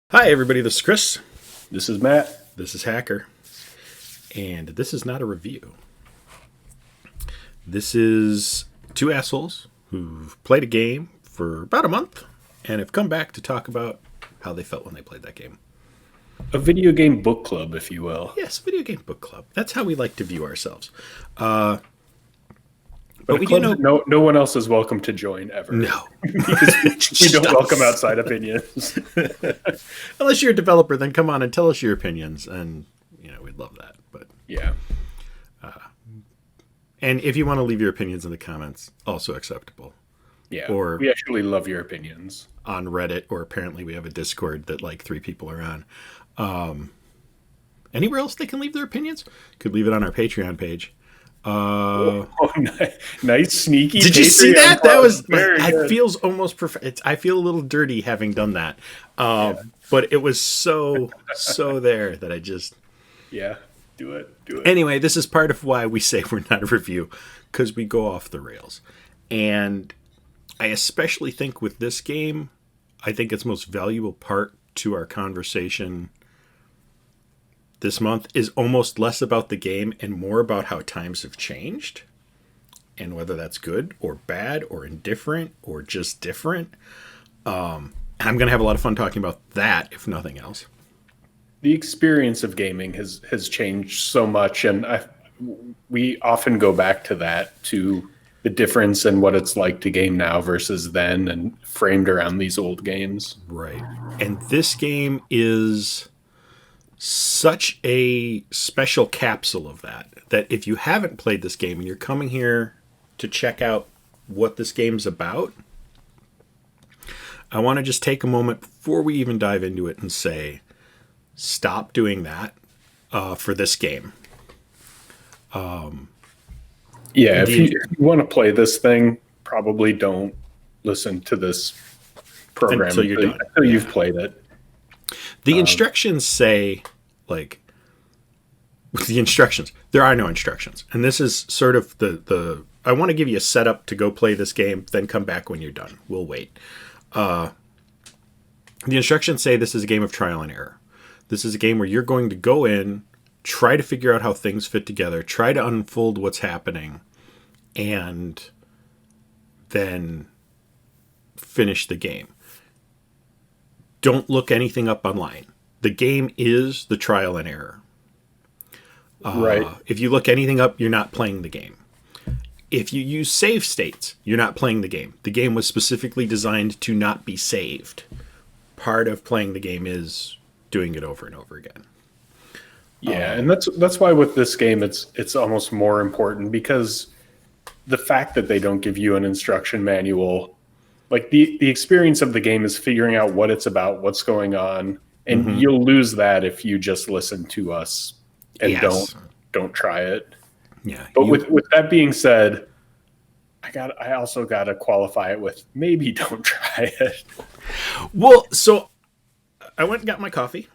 Hi, everybody. This is Chris. This is Matt. This is Hacker. And this is not a review. This is two assholes who've played a game for about a month and have come back to talk about how they felt when they played that game. A video game book club, if you will. Yes, video game book club. That's how we like to view ourselves. But we do know no one else is welcome to join ever. No. Because we don't welcome outside opinions. Unless you're a developer, then come on and tell us your opinions. And, we'd love that. But yeah. And if you want to leave your opinions in the comments, also acceptable. Yeah. Or we actually love your opinions. On Reddit, or apparently we have a Discord that like 3 people are on. Anywhere else they can leave their opinions? Could leave it on our Patreon page. Nice sneaky. Did you see that? Club. That was very good. It feels almost perfect. I feel a little dirty having done that. But it was so there that I just do it. Anyway, this is part of why we say we're not a review, because we go off the rails. And I especially think with this game, I think its most valuable part to our conversation this month is almost less about the game and more about how times have changed and whether that's good or bad or indifferent or just different. And I'm going to have a lot of fun talking about that, if nothing else. The experience of gaming has changed so much, and we often go back to that, to the difference in what it's like to game now versus then, and framed around these old games. Right. And this game is such a special capsule of that if you haven't played this game and you're coming here to check out what this game's about, I want to just take a moment before we even dive into it and say, stop doing that for this game. If you want to play this thing, probably don't listen to this program until you've played it. The instructions say, the instructions, there are no instructions. And this is sort of the I want to give you a setup to go play this game, then come back when you're done. We'll wait. The instructions say this is a game of trial and error. This is a game where you're going to go in, try to figure out how things fit together, try to unfold what's happening, and then finish the game. Don't look anything up online. The game is the trial and error. Right. If you look anything up, you're not playing the game. If you use save states, you're not playing the game. The game was specifically designed to not be saved. Part of playing the game is doing it over and over again. Yeah, and that's why with this game it's almost more important, because the fact that they don't give you an instruction manual, like the experience of the game is figuring out what it's about, what's going on, and you'll lose that if you just listen to us and don't try it. Yeah. But with that being said, I also got to qualify it with maybe don't try it. Well, so I went and got my coffee,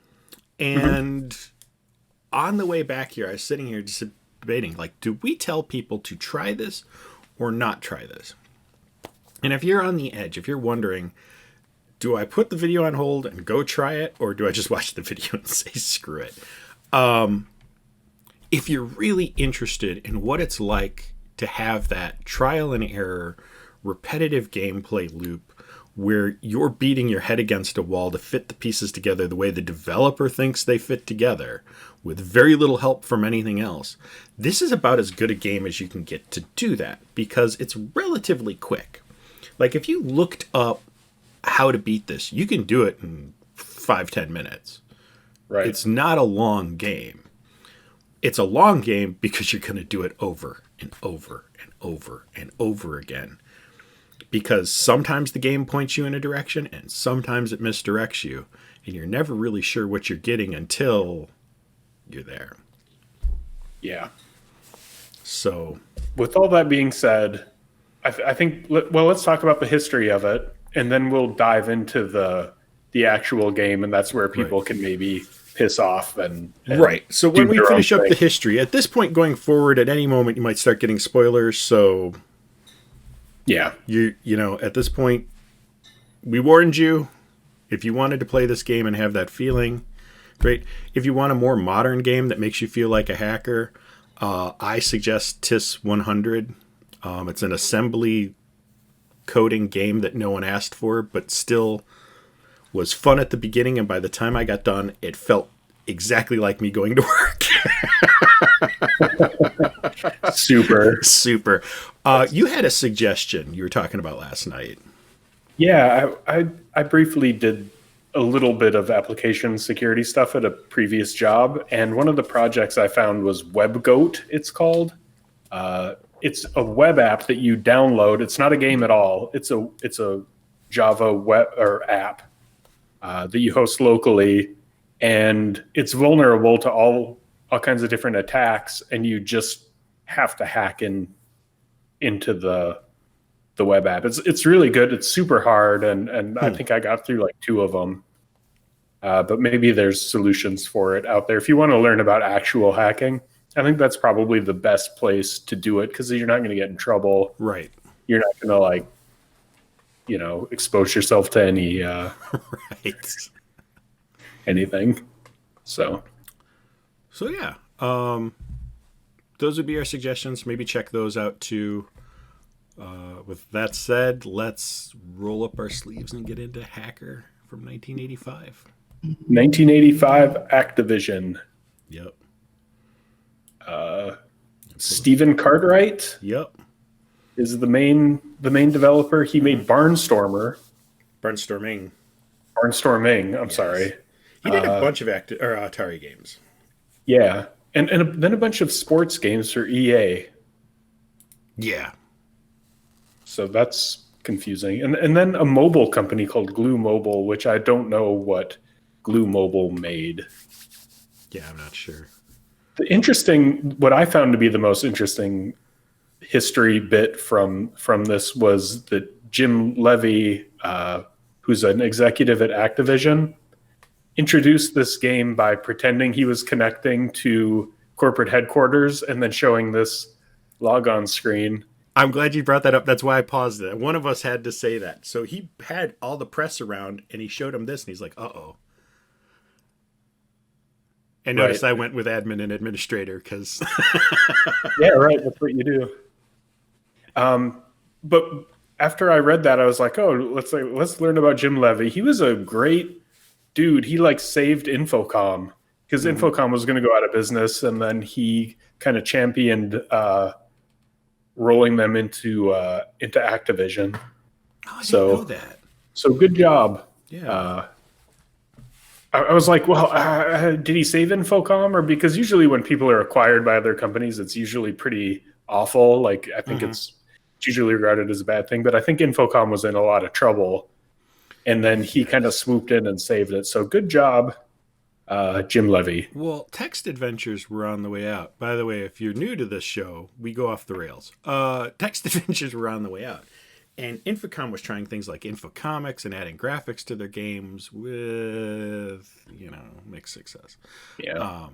and on the way back here, I was sitting here just debating, do we tell people to try this or not try this? And if you're on the edge, if you're wondering, do I put the video on hold and go try it, or do I just watch the video and say screw it? If you're really interested in what it's like to have that trial and error, repetitive gameplay loop where you're beating your head against a wall to fit the pieces together the way the developer thinks they fit together, with very little help from anything else, this is about as good a game as you can get to do that, because it's relatively quick. If you looked up how to beat this, you can do it in 5-10 minutes. Right. It's not a long game. It's a long game because you're going to do it over and over and over and over again. Because sometimes the game points you in a direction and sometimes it misdirects you. And you're never really sure what you're getting until you're there. Yeah. So, with all that being said, I think, let's talk about the history of it, and then we'll dive into the actual game, and that's where people can maybe piss off and right. So when we finish up the history, at this point going forward, at any moment you might start getting spoilers. So yeah, you know, at this point, we warned you. If you wanted to play this game and have that feeling, great. If you want a more modern game that makes you feel like a hacker, I suggest TIS 100. It's an assembly coding game that no one asked for, but still was fun at the beginning, and by the time I got done, it felt exactly like me going to work. Super. You had a suggestion you were talking about last night. Yeah, I briefly did a little bit of application security stuff at a previous job, and one of the projects I found was WebGoat, it's called. It's a web app that you download. It's not a game at all. It's a Java web or app that you host locally, and it's vulnerable to all kinds of different attacks, and you just have to hack into the web app. It's really good. It's super hard, and I think I got through like 2 of them. But maybe there's solutions for it out there. If you want to learn about actual hacking, I think that's probably the best place to do it, because you're not going to get in trouble. Right. You're not going to expose yourself to any right. anything. So yeah. Those would be our suggestions. Maybe check those out too. With that said, let's roll up our sleeves and get into Hacker from 1985. 1985 Activision. Yep. Stephen Cartwright. Yep. Is the main developer. He made Barnstorming. I'm sorry. He did a bunch of Atari games. Yeah, and then a bunch of sports games for EA. Yeah. So that's confusing. And then a mobile company called Glue Mobile, which I don't know what Glue Mobile made. Yeah, I'm not sure. What I found to be the most interesting history bit from this was that Jim Levy, who's an executive at Activision, introduced this game by pretending he was connecting to corporate headquarters and then showing this logon screen. I'm glad you brought that up. That's why I paused it. One of us had to say that. So he had all the press around, and he showed him this, and he's like, uh-oh. And notice I went with admin and administrator because... Yeah, right. That's what you do. But after I read that, I was like, oh, let's learn about Jim Levy. He was a great dude. He saved Infocom because Infocom was going to go out of business, and then he kind of championed rolling them into Activision. Oh, I didn't know that. So good job. Yeah. I was like, well, did he save Infocom? Or because usually when people are acquired by other companies, it's usually pretty awful. Like, I think it's usually regarded as a bad thing. But I think Infocom was in a lot of trouble. And then he kind of swooped in and saved it. So good job, Jim Levy. Well, text adventures were on the way out. By the way, if you're new to this show, we go off the rails. Text adventures were on the way out. And Infocom was trying things like Infocomics and adding graphics to their games with, mixed success. Yeah.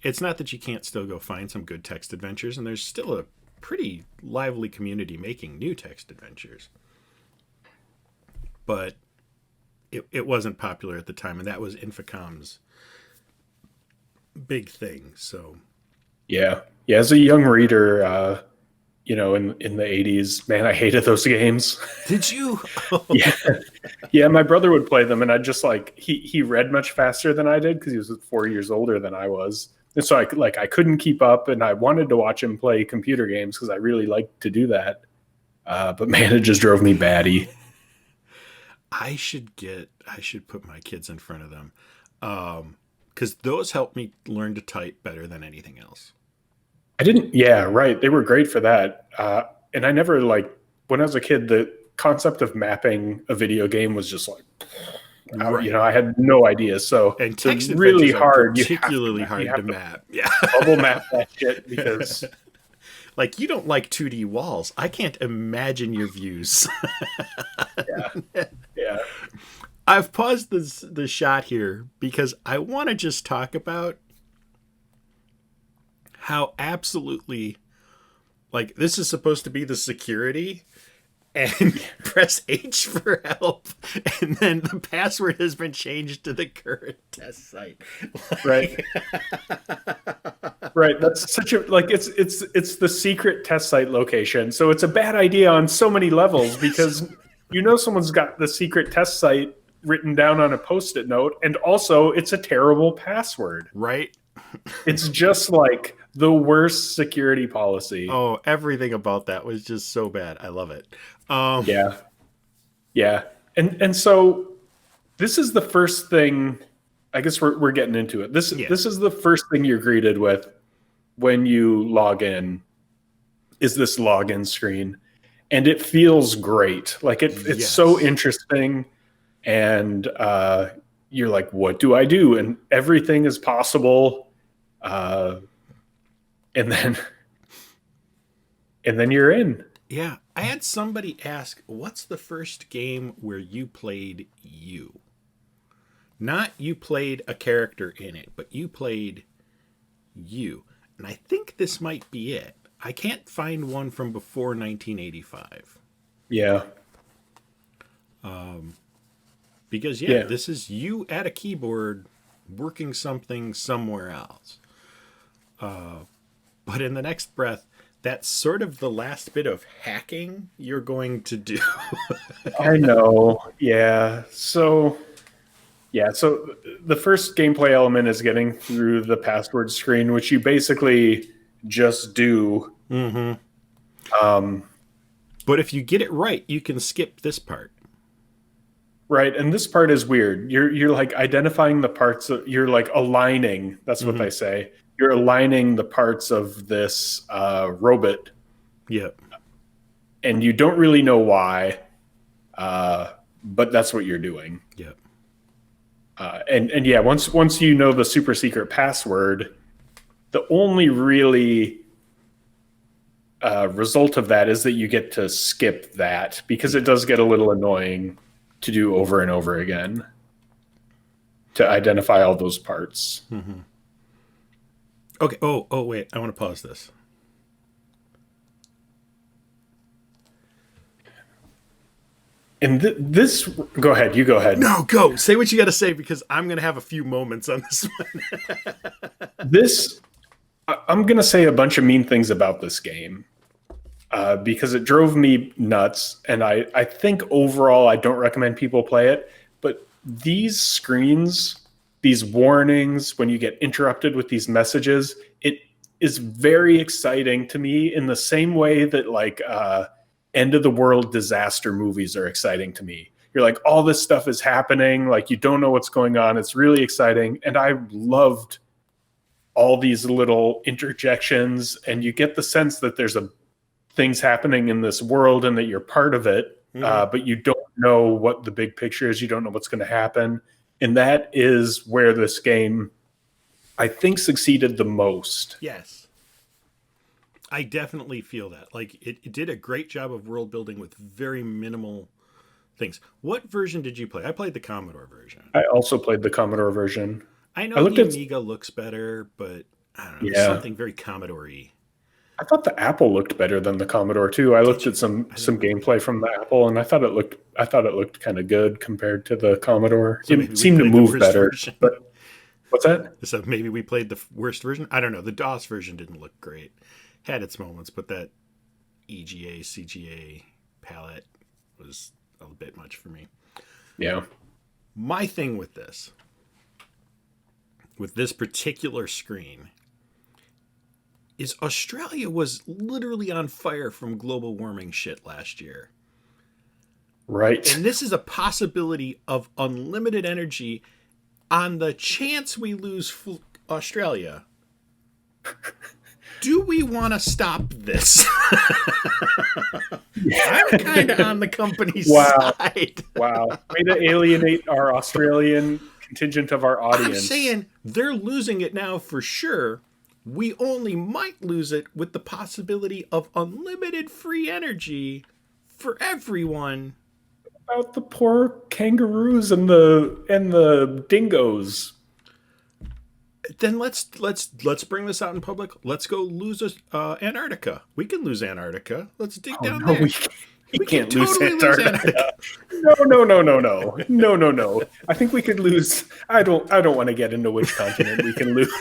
It's not that you can't still go find some good text adventures, and there's still a pretty lively community making new text adventures. But it wasn't popular at the time, and that was Infocom's big thing. So, yeah. As a young reader, in the 80s, man, I hated those games. Did you? Yeah. My brother would play them, and I just he read much faster than I did because he was 4 years older than I was. And so I couldn't keep up, and I wanted to watch him play computer games because I really liked to do that. But man, it just drove me batty. I should put my kids in front of them. Because those helped me learn to type better than anything else. Yeah, right. They were great for that. And I never when I was a kid, the concept of mapping a video game was just right. I had no idea. So and text it's really hard. Particularly hard to map. Yeah. Bubble map that shit because you don't like 2D walls. I can't imagine your views. Yeah. I've paused the shot here because I want to just talk about how absolutely this is supposed to be the security, and press H for help, and then the password has been changed to the current test site. Right. Right. That's such a like it's the secret test site location. So it's a bad idea on so many levels because someone's got the secret test site written down on a post-it note, and also it's a terrible password. Right? It's just like the worst security policy. Oh, everything about that was just so bad. I love it. Yeah. Yeah. And so this is the first thing, I guess we're getting into it. This is the first thing you're greeted with when you log in, is this login screen. And it feels great. Like it's so interesting. And you're like, what do I do? And everything is possible. And then you're in. Yeah. I had somebody ask, what's the first game where you played you? Not you played a character in it, but you played you. And I think this might be it. I can't find one from before 1985. Yeah. Because, this is you at a keyboard working something somewhere else. But in the next breath, that's sort of the last bit of hacking you're going to do. I know. Yeah. So the first gameplay element is getting through the password screen, which you basically just do. Mm-hmm. But if you get it right, you can skip this part. Right, and this part is weird. You're like identifying the parts you're like aligning. That's what they say. You're aligning the parts of this robot. Yep. And you don't really know why, but that's what you're doing. Yep. And once you know the super secret password, the only really result of that is that you get to skip that, because it does get a little annoying to do over and over again to identify all those parts. Mm-hmm. Okay. Oh, wait. I want to pause this. And this, go ahead. You go ahead. No, go. Say what you got to say, because I'm going to have a few moments on this one. I'm going to say a bunch of mean things about this game because it drove me nuts. And I think overall, I don't recommend people play it. But these screens, these warnings, when you get interrupted with these messages, it is very exciting to me in the same way that like end of the world disaster movies are exciting to me. You're like, all this stuff is happening. Like, you don't know what's going on. It's really exciting. And I loved all these little interjections, and you get the sense that there's things happening in this world and that you're part of it. But you don't know what the big picture is. You don't know what's going to happen. And that is where this game, I think, succeeded the most. Yes. I definitely feel that. Like, it did a great job of world building with very minimal things. What version did you play? I played the Commodore version. I also played the Commodore version. I know the Amiga looks better, but I don't know. Something very Commodore-y. I thought the Apple looked better than the Commodore too. I looked at some gameplay from the Apple, and I thought it looked kind of good compared to the Commodore. So it seemed to move better. But what's that? So maybe we played the worst version. I don't know. The DOS version didn't look great. Had its moments, but that EGA CGA palette was a bit much for me. Yeah. My thing with this particular screen, is Australia was literally on fire from global warming shit last year. Right. And this is a possibility of unlimited energy on the chance we lose Australia. Do we want to stop this? I'm kind of on the company's side. Wow. Way to alienate our Australian contingent of our audience. I'm saying they're losing it now for sure. We only might lose it with the possibility of unlimited free energy for everyone. About the poor kangaroos and the dingoes. Then let's bring this out in public. Let's go lose Antarctica. We can lose Antarctica. Let's dig down there. We can't lose totally lose Antarctica. No. I think we could lose. I don't want to get into which continent we can lose.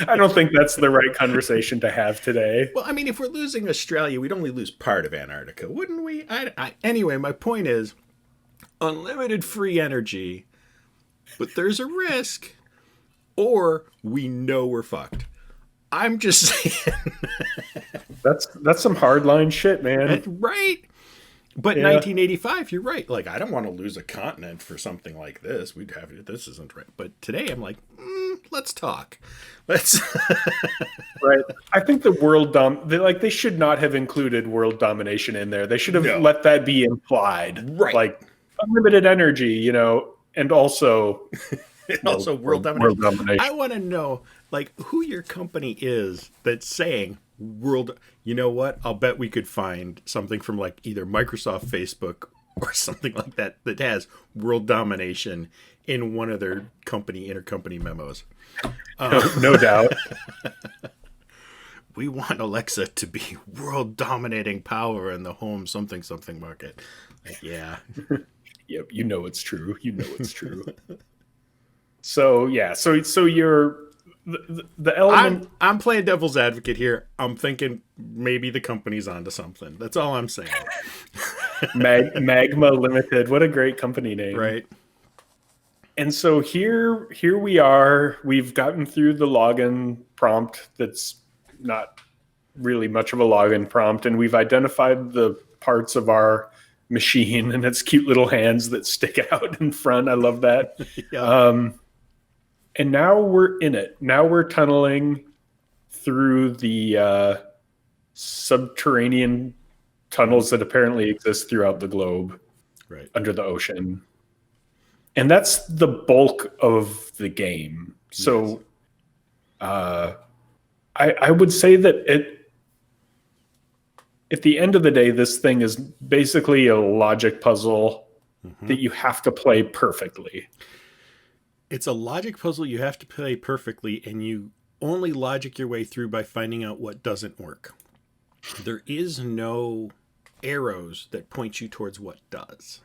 I don't think that's the right conversation to have today. Well, I mean, if we're losing Australia, we'd only lose part of Antarctica, wouldn't we? Anyway, my point is unlimited free energy, but there's a risk, or we know we're fucked. I'm just saying. That's some hardline shit, man. Right? But 1985, you're right. Like, I don't want to lose a continent for something like this. We'd have it. This isn't right. But today, I'm like, let's talk. Let's. Right. I think the world they should not have included world domination in there. They should have let that be implied. Right. Like unlimited energy, and also world domination. I want to know like who your company is that's saying world. You know what? I'll bet we could find something from like either Microsoft, Facebook, or something like that has world domination in one of their intercompany memos. No doubt. We want Alexa to be world dominating power in the home something market. Like, yeah. Yep. It's true. It's true. So yeah. So you're the element. I'm playing devil's advocate here. I'm thinking maybe the company's onto something. That's all I'm saying. Magma Limited. What a great company name. Right. And so here we are. We've gotten through the login prompt. That's not really much of a login prompt, and we've identified the parts of our machine and its cute little hands that stick out in front. I love that. Yeah. And now we're in it. Now we're tunneling through the subterranean tunnels that apparently exist throughout the globe, right under the ocean. And that's the bulk of the game. So I would say that at the end of the day, this thing is basically a logic puzzle that you have to play perfectly. It's a logic puzzle you have to play perfectly, and you only logic your way through by finding out what doesn't work. There is no arrows that point you towards what does.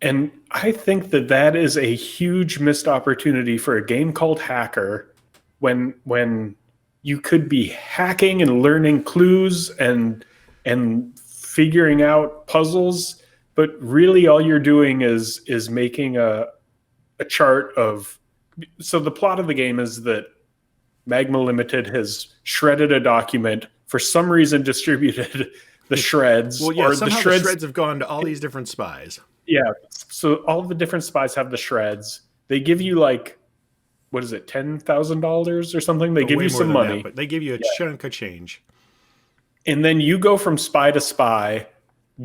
And I think that is a huge missed opportunity for a game called Hacker when you could be hacking and learning clues and figuring out puzzles, but really all you're doing is making a chart of. So the plot of the game is that Magma Limited has shredded a document, for some reason distributed the shreds. Well, yeah, somehow the shreds have gone to all these different spies. Yeah, so all the different spies have the shreds. They give you like, what is it, $10,000 or something? They give you some money. But they give you a chunk of change. And then you go from spy to spy,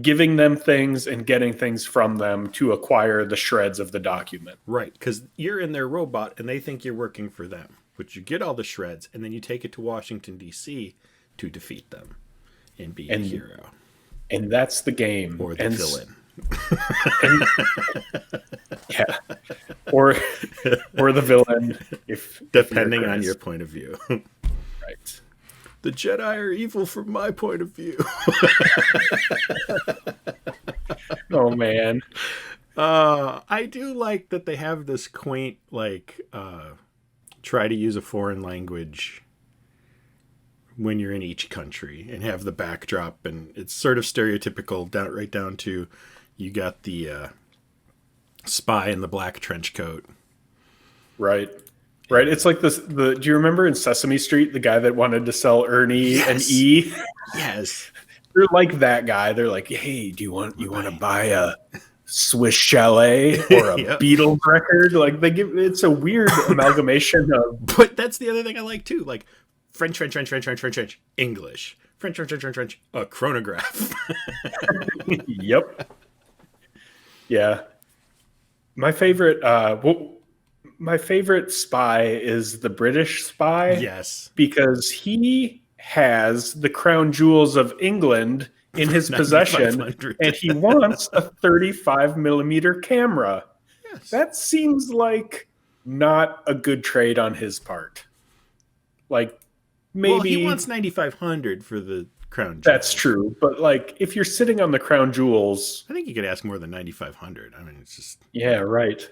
giving them things and getting things from them to acquire the shreds of the document. Right, because you're in their robot and they think you're working for them. But you get all the shreds and then you take it to Washington, D.C. to defeat them and be a hero. And that's the game. Or the villain. Yeah, or the villain, if depending on your point of view. Right. The Jedi are evil from my point of view. Oh man, I do like that they have this quaint try to use a foreign language when you're in each country and have the backdrop, and it's sort of stereotypical right down to. You got the spy in the black trench coat. Right. It's like this. Do you remember in Sesame Street, the guy that wanted to sell Ernie an E? Yes. They're like that guy. They're like, hey, do you want to buy a Swiss Chalet or a Beatles record? Like it's a weird amalgamation of. But that's the other thing I like too. Like French, English. French, a chronograph. Yep. Yeah. My favorite spy is the British spy. Yes. Because he has the crown jewels of England in his possession and he wants a 35 millimeter camera. Yes. That seems like not a good trade on his part. Like maybe he wants 9,500 for the crown jewels. That's true. But like, if you're sitting on the crown jewels, I think you could ask more than 9,500. I mean, it's just yeah, right.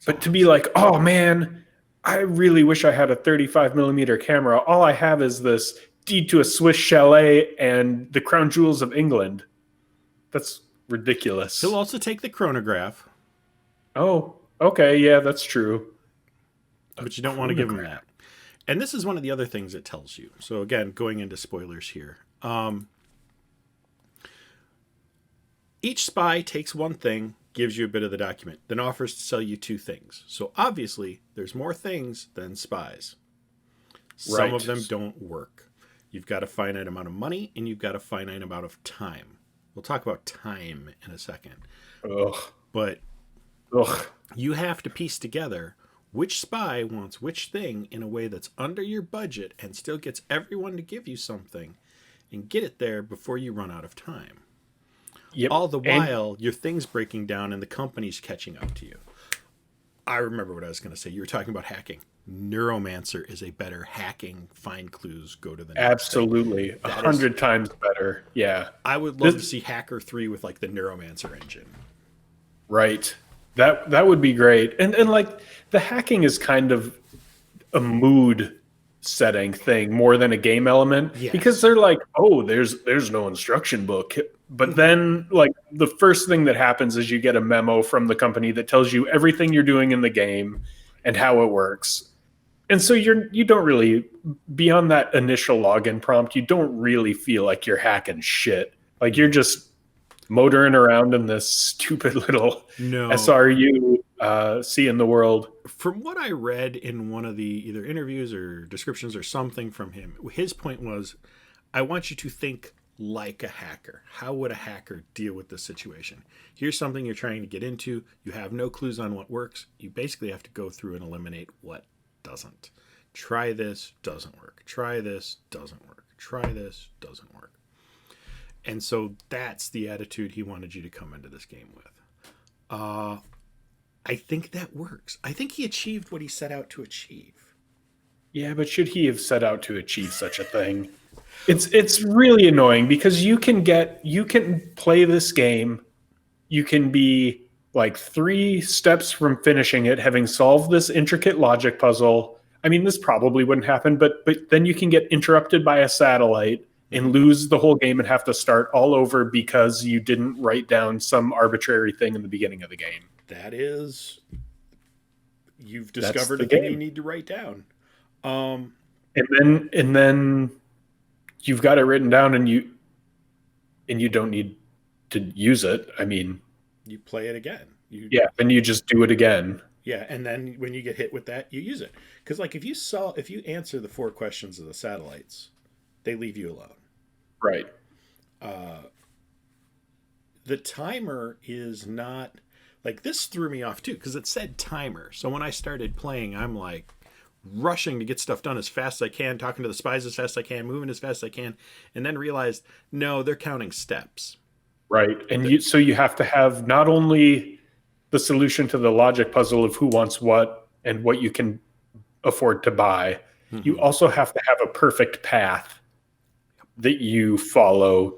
But to be like, oh man, I really wish I had a 35 millimeter camera. All I have is this deed to a Swiss chalet and the crown jewels of England. That's ridiculous. He'll also take the chronograph. Oh, okay, yeah, that's true. But you don't want to give him that. And this is one of the other things it tells you. So again, going into spoilers here. Each spy takes one thing, gives you a bit of the document, then offers to sell you two things. So obviously, there's more things than spies. Some of them don't work. You've got a finite amount of money, and you've got a finite amount of time. We'll talk about time in a second. Ugh. But you have to piece together which spy wants which thing in a way that's under your budget and still gets everyone to give you something and get it there before you run out of time. Yep. All the while, your thing's breaking down and the company's catching up to you. I remember what I was going to say. You were talking about hacking. Neuromancer is a better hacking, find clues, go to the next Absolutely. 100 times better. Yeah. I would love to see Hacker 3 with like the Neuromancer engine. Right. That would be great. And like the hacking is kind of a mood setting thing more than a game element. Yes. Because they're like, oh, there's no instruction book. But then like the first thing that happens is you get a memo from the company that tells you everything you're doing in the game and how it works. And so you don't really, beyond that initial login prompt, you don't really feel like you're hacking shit. Like you're just motoring around in this stupid little SRU seeing the world. From what I read in one of the either interviews or descriptions or something from him, his point was, I want you to think like a hacker. How would a hacker deal with this situation? Here's something you're trying to get into. You have no clues on what works. You basically have to go through and eliminate what doesn't. Try this, doesn't work. Try this, doesn't work. Try this, doesn't work. And so that's the attitude he wanted you to come into this game with. I think that works. I think he achieved what he set out to achieve. Yeah, but should he have set out to achieve such a thing? It's really annoying because you can play this game. You can be like 3 steps from finishing it, having solved this intricate logic puzzle. I mean, this probably wouldn't happen, but then you can get interrupted by a satellite and lose the whole game and have to start all over because you didn't write down some arbitrary thing in the beginning of the game. That is, you've discovered a thing you need to write down. And then you've got it written down and you don't need to use it. I mean, you play it again. Then you just do it again. Yeah, and then when you get hit with that, you use it. Because like if you answer the 4 questions of the satellites, they leave you alone. Right. The timer is not like, this threw me off too because it said timer. So when I started playing, I'm like rushing to get stuff done as fast as I can, talking to the spies as fast as I can, moving as fast as I can, and then realized no, they're counting steps. Right. And so you have to have not only the solution to the logic puzzle of who wants what and what you can afford to buy, you also have to have a perfect path that you follow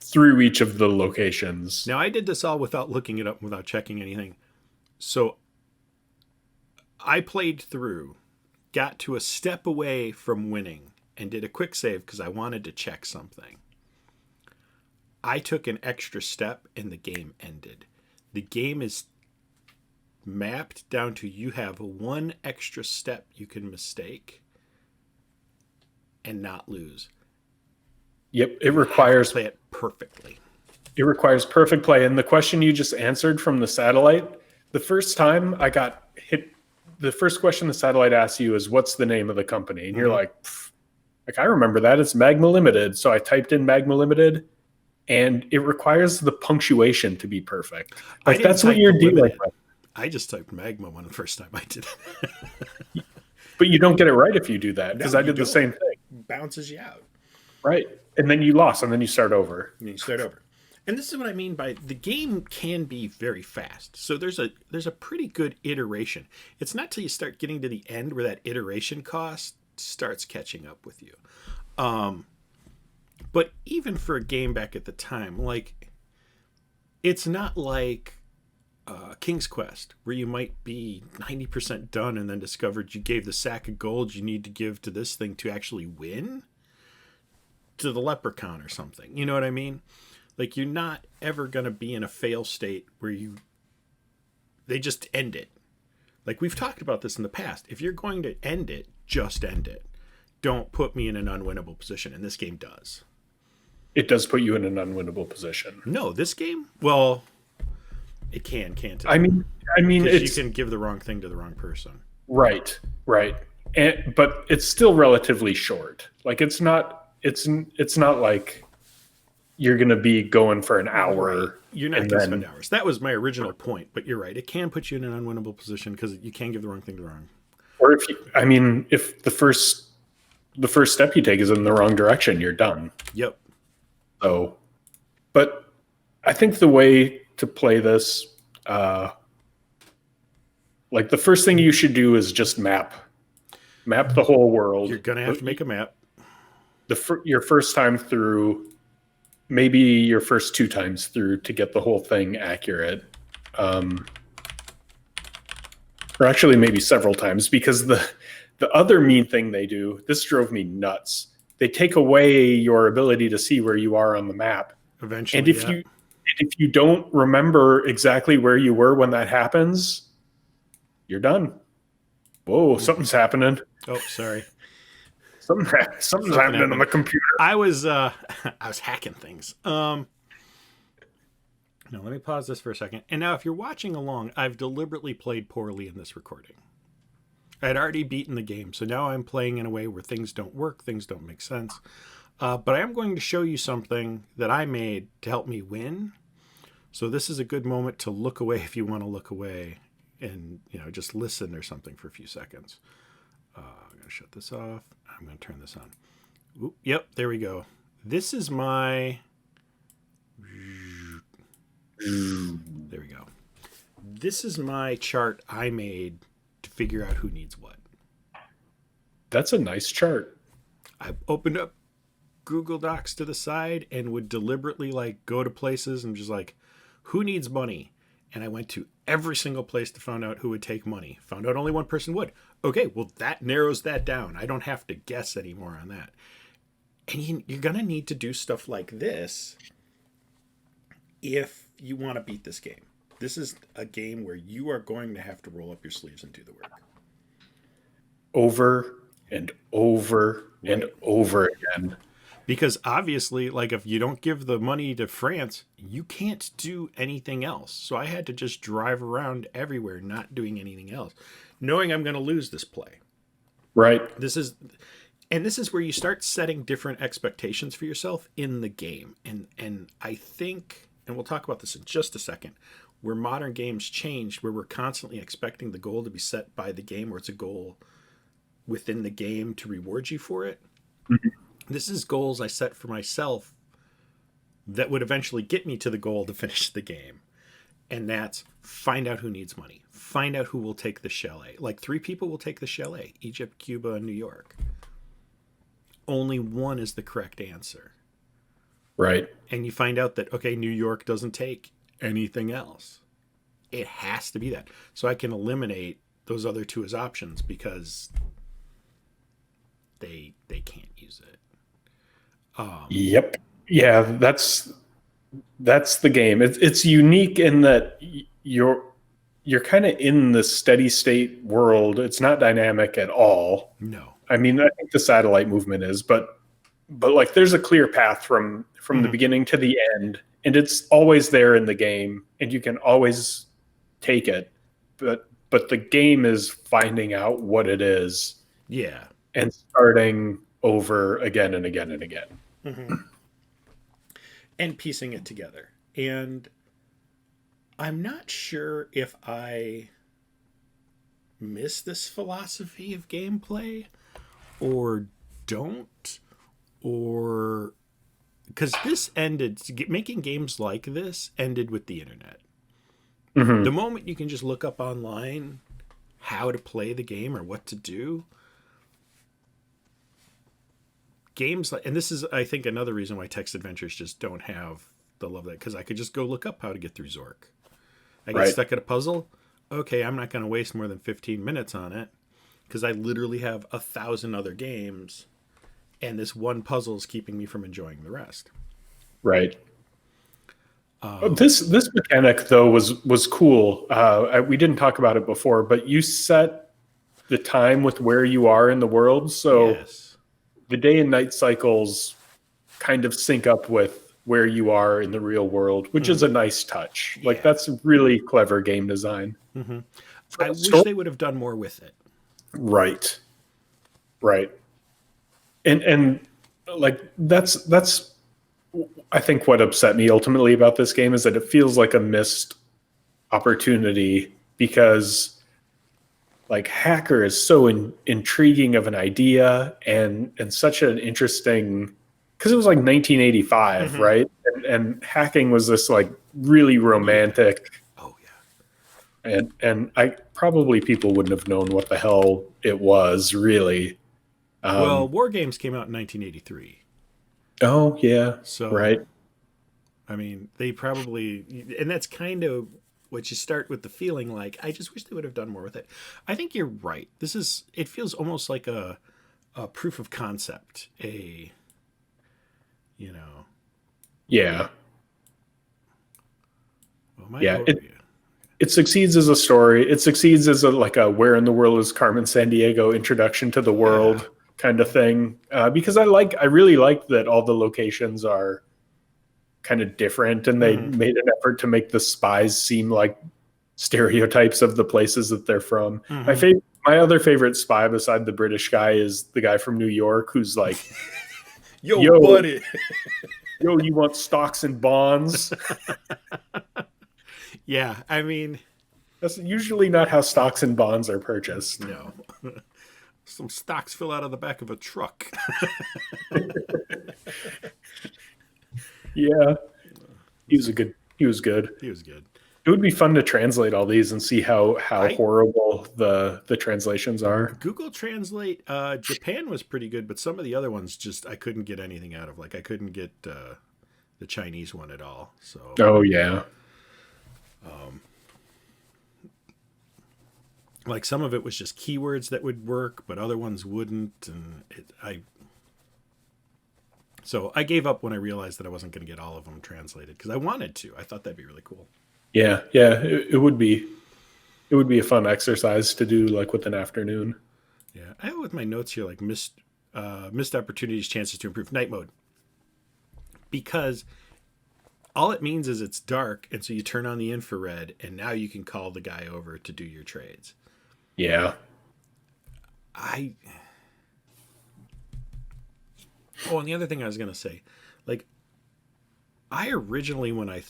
through each of the locations. Now, I did this all without looking it up, without checking anything. So I played through, got to a step away from winning, and did a quick save because I wanted to check something. I took an extra step and the game ended. The game is mapped down to you have 1 extra step you can mistake and not lose. Yep, it requires play it perfectly. It requires perfect play. And the question you just answered from the satellite, the first time I got hit, the first question the satellite asks you is, what's the name of the company? And you're like, I remember that. It's Magma Limited. So I typed in Magma Limited, and it requires the punctuation to be perfect. Like that's what you're dealing with. I just typed Magma one the first time I did it. But you don't get it right if you do that, because I did the same thing. Bounces you out. Right. And then you lost, and then you start over. And this is what I mean by the game can be very fast. So there's a pretty good iteration. It's not till you start getting to the end where that iteration cost starts catching up with you. But even for a game back at the time, like, it's not like King's Quest, where you might be 90% done and then discovered you gave the sack of gold you need to give to this thing to actually win to the leprechaun or something. You know what I mean? Like, you're not ever going to be in a fail state where they just end it. Like, we've talked about this in the past. If you're going to end it, just end it. Don't put me in an unwinnable position. And this game does. It does put you in an unwinnable position. No, this game? Well, it can't it? I mean, you can give the wrong thing to the wrong person. Right. But it's still relatively short. Like, it's not like you're going to be going for an hour. You're not going to spend hours. That was my original point, but you're right. It can put you in an unwinnable position because you can give the wrong thing to the wrong. Or if the first step you take is in the wrong direction, you're done. Yep. So, but I think the way to play this, like, the first thing you should do is just map the whole world. You're going to have to make a map. Your first time through, maybe your first 2 times through to get the whole thing accurate. Or actually maybe several times, because the other mean thing they do, this drove me nuts. They take away your ability to see where you are on the map. Eventually, and if you don't remember exactly where you were when that happens, you're done. Whoa, something's happening. Oh, sorry. Something's happening on the computer. I was hacking things. No, let me pause this for a second. And now, if you're watching along, I've deliberately played poorly in this recording. I had already beaten the game, so now I'm playing in a way where things don't work, things don't make sense. But I am going to show you something that I made to help me win. So this is a good moment to look away if you want to look away and, just listen or something for a few seconds. I'm going to shut this off. I'm going to turn this on. Oop, yep, there we go. This is my... There we go. This is my chart I made to figure out who needs what. That's a nice chart. I opened up Google Docs to the side and would deliberately go to places and just who needs money? And I went to every single place to find out who would take money. Found out only one person would. Okay, well, that narrows that down. I don't have to guess anymore on that. And you're going to need to do stuff like this if you want to beat this game. This is a game where you are going to have to roll up your sleeves and do the work. Over and over and over again. Because obviously, if you don't give the money to France, you can't do anything else. So I had to just drive around everywhere, not doing anything else, knowing I'm going to lose this play. Right. This is where you start setting different expectations for yourself in the game. And I think, and we'll talk about this in just a second, where modern games changed, where we're constantly expecting the goal to be set by the game, or it's a goal within the game to reward you for it. Mm-hmm. This is goals I set for myself that would eventually get me to the goal to finish the game. And that's find out who needs money. Find out who will take the chalet. 3 people will take the chalet. Egypt, Cuba, and New York. Only one is the correct answer. Right. And you find out that, okay, New York doesn't take anything else. It has to be that. So I can eliminate those other 2 as options because they can't use it. Yep. Yeah, that's the game. It's unique in that you're kind of in the steady state world. It's not dynamic at all. No. I mean, I think the satellite movement is, but there's a clear path from the beginning to the end, and it's always there in the game, and you can always take it. But the game is finding out what it is. Yeah. And starting over again and again and again. Mm-hmm. And piecing it together. And I'm not sure if I miss this philosophy of gameplay or don't, or because this ended, making games like this ended with the internet. Mm-hmm. The moment you can just look up online how to play the game or what to do, games like, and this is, I think, another reason why text adventures just don't have the love of that, because I could just go look up how to get through Zork. I get stuck at a puzzle. Okay, I'm not going to waste more than 15 minutes on it because I literally have 1,000 other games, and this one puzzle is keeping me from enjoying the rest. Right. This mechanic though was cool. We didn't talk about it before, but you set the time with where you are in the world, so Yes. the day and night cycles kind of sync up with where you are in the real world, which is a nice touch. Like that's really clever game design. I wish they would have done more with it. Right. And like that's I think what upset me ultimately about this game is that it feels like a missed opportunity, because like Hacker is so intriguing of an idea and such an interesting, because it was like 1985, right? And hacking was this like really romantic. Oh yeah. And I probably people wouldn't have known what the hell it was really. Well, War Games came out in 1983. Oh yeah. So right. I mean, they probably, and that's kind of what you start with, the feeling like, I just wish they would have done more with it. I think you're right. It feels almost like a proof of concept, Yeah. Well, yeah. It succeeds as a story. It succeeds as like a where in the world is Carmen Sandiego introduction to the world kind of thing. Because I really like that all the locations are kind of different, and they made an effort to make the spies seem like stereotypes of the places that they're from. My other favorite spy beside the British guy is the guy from New York who's like, yo buddy, yo, you want stocks and bonds? Yeah, I mean, that's usually not how stocks and bonds are purchased. No. Some stocks fill out of the back of a truck. Yeah. He was good. He was good. It would be fun to translate all these and see how horrible the translations are. Google Translate, Japan was pretty good, but some of the other ones just I couldn't get anything out of. Like I couldn't get the Chinese one at all. So. Oh yeah. Like some of it was just keywords that would work, but other ones wouldn't, and So I gave up when I realized that I wasn't going to get all of them translated, because I wanted to. I thought that'd be really cool. Yeah, it would be. It would be a fun exercise to do, like with an afternoon. Yeah, I have with my notes here like missed opportunities, chances to improve night mode, because all it means is it's dark, and so you turn on the infrared, and now you can call the guy over to do your trades. Yeah. And the other thing I was going to say, like, I originally, when I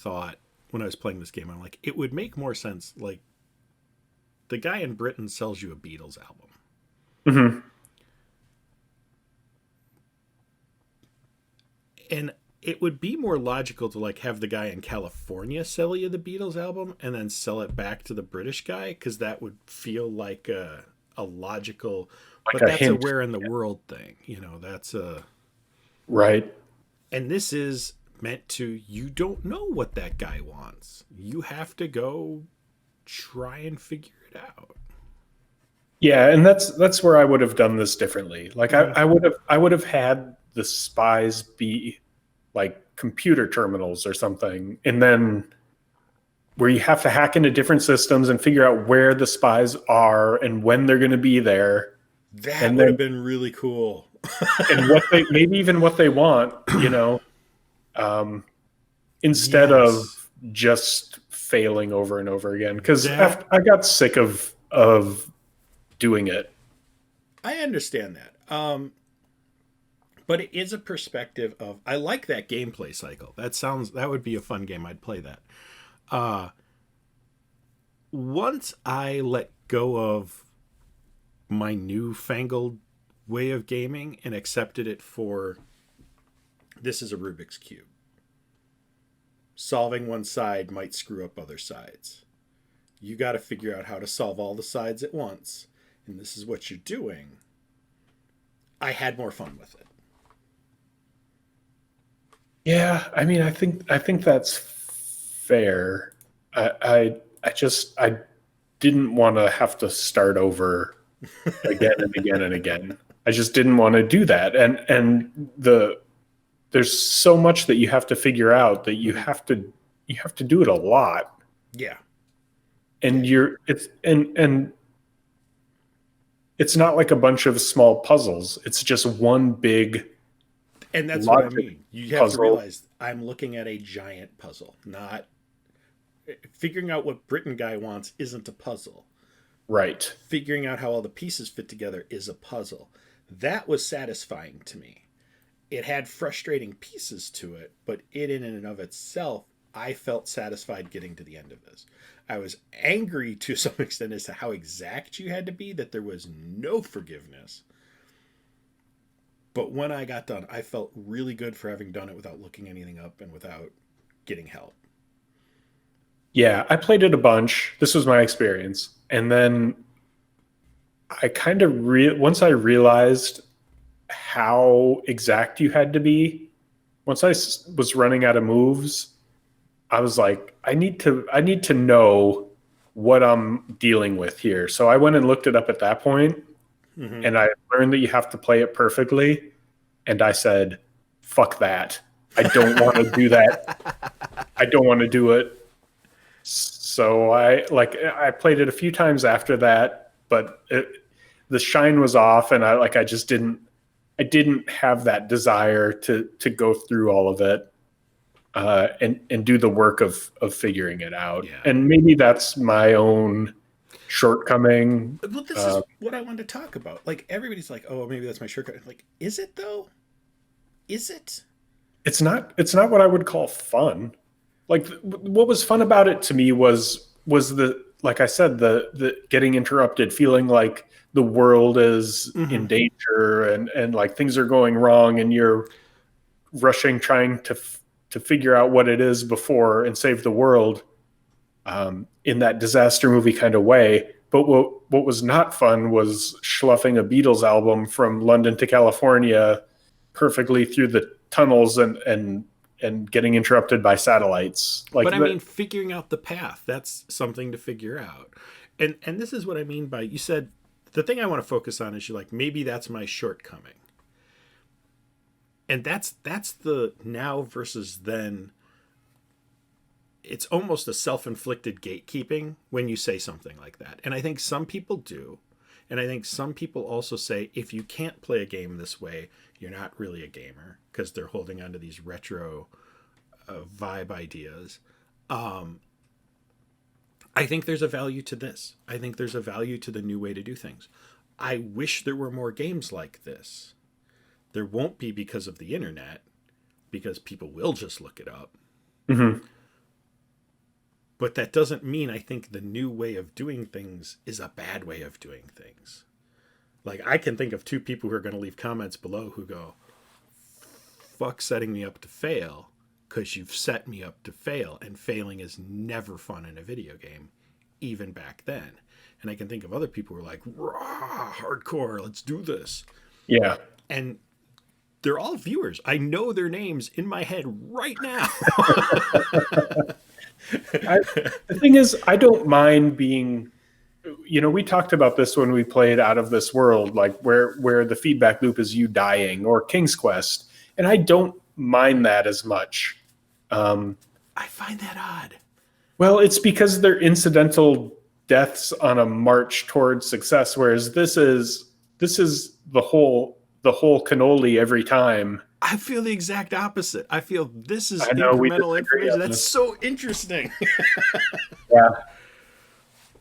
was playing this game, I'm like, it would make more sense, like, the guy in Britain sells you a Beatles album. Mm-hmm. And it would be more logical to, like, have the guy in California sell you the Beatles album and then sell it back to the British guy, because that would feel like a logical, like, but that's hint. A where in the world thing, that's a... Right. And this is meant to, you don't know what that guy wants. You have to go try and figure it out. Yeah, and that's where I would have done this differently. Like I would have had the spies be like computer terminals or something, and then where you have to hack into different systems and figure out where the spies are and when they're going to be there. That would have been really cool. And maybe even what they want, instead of just failing over and over again. Because I got sick of doing it. I understand that. But it is a perspective of, I like that gameplay cycle. That would be a fun game. I'd play that. Once I let go of my newfangled way of gaming and accepted it for, this is a Rubik's Cube. Solving one side might screw up other sides. You got to figure out how to solve all the sides at once, and this is what you're doing. I had more fun with it. Yeah, I mean, I think that's fair. I didn't want to have to start over again and again and again. I just didn't want to do that. And there's so much that you have to figure out that Hmm. you have to do it a lot. Yeah. Yeah. And and it's not like a bunch of small puzzles. It's just one big And that's what I logic mean. You have to puzzle. realize I'm looking at a giant puzzle, not figuring out what Britain guy wants isn't a puzzle. Right. Figuring out how all the pieces fit together is a puzzle. That was satisfying to me. It had frustrating pieces to it, but it in and of itself, I felt satisfied getting to the end of this. I was angry to some extent as to how exact you had to be, that there was no forgiveness. But when I got done, I felt really good for having done it without looking anything up and without getting help. Yeah, I played it a bunch. This was my experience. And then I kind of once I realized how exact you had to be, once was running out of moves, I was like, I need to know what I'm dealing with here. So I went and looked it up at that point, Mm-hmm. and I learned that you have to play it perfectly. And I said, fuck that. I don't want to do that. I don't want to do it. So I played it a few times after that, but the shine was off, and I just didn't have that desire to go through all of it and do the work of figuring it out. Yeah. And maybe that's my own shortcoming. Well, this is what I wanted to talk about. Like, everybody's like, oh, maybe that's my shortcut. Like, is it though? Is it? It's not what I would call fun. Like what was fun about it to me was the like I said the getting interrupted, feeling like the world is Mm-hmm. in danger and like things are going wrong and you're rushing trying to figure out what it is before and save the world in that disaster movie kind of way. But what was not fun was schluffing a Beatles album from London to California perfectly through the tunnels and getting interrupted by satellites like But I that. mean, figuring out the path, that's something to figure out. And this is what I mean by, you said the thing I want to focus on is, you're like, maybe that's my shortcoming. And that's the now versus then. It's almost a self-inflicted gatekeeping when you say something like that. And I think some people do. And I think some people also say, if you can't play a game this way, you're not really a gamer, because they're holding on to these retro vibe ideas. I think there's a value to this. I think there's a value to the new way to do things. I wish there were more games like this. There won't be, because of the internet, because people will just look it up. Mhm. But that doesn't mean I think the new way of doing things is a bad way of doing things. Like, I can think of two people who are going to leave comments below who go, fuck setting me up to fail, because you've set me up to fail, and failing is never fun in a video game, even back then. And I can think of other people who are like, raw, hardcore, let's do this. Yeah. And they're all viewers. I know their names in my head right now. The thing is, I don't mind being. We talked about this when we played Out of This World, like where the feedback loop is you dying, or King's Quest, and I don't mind that as much. I find that odd. Well, it's because they're incidental deaths on a march towards success, whereas this is the whole cannoli every time. I feel the exact opposite. I feel this is I know we incremental disagree information. on That's this. so interesting. Yeah,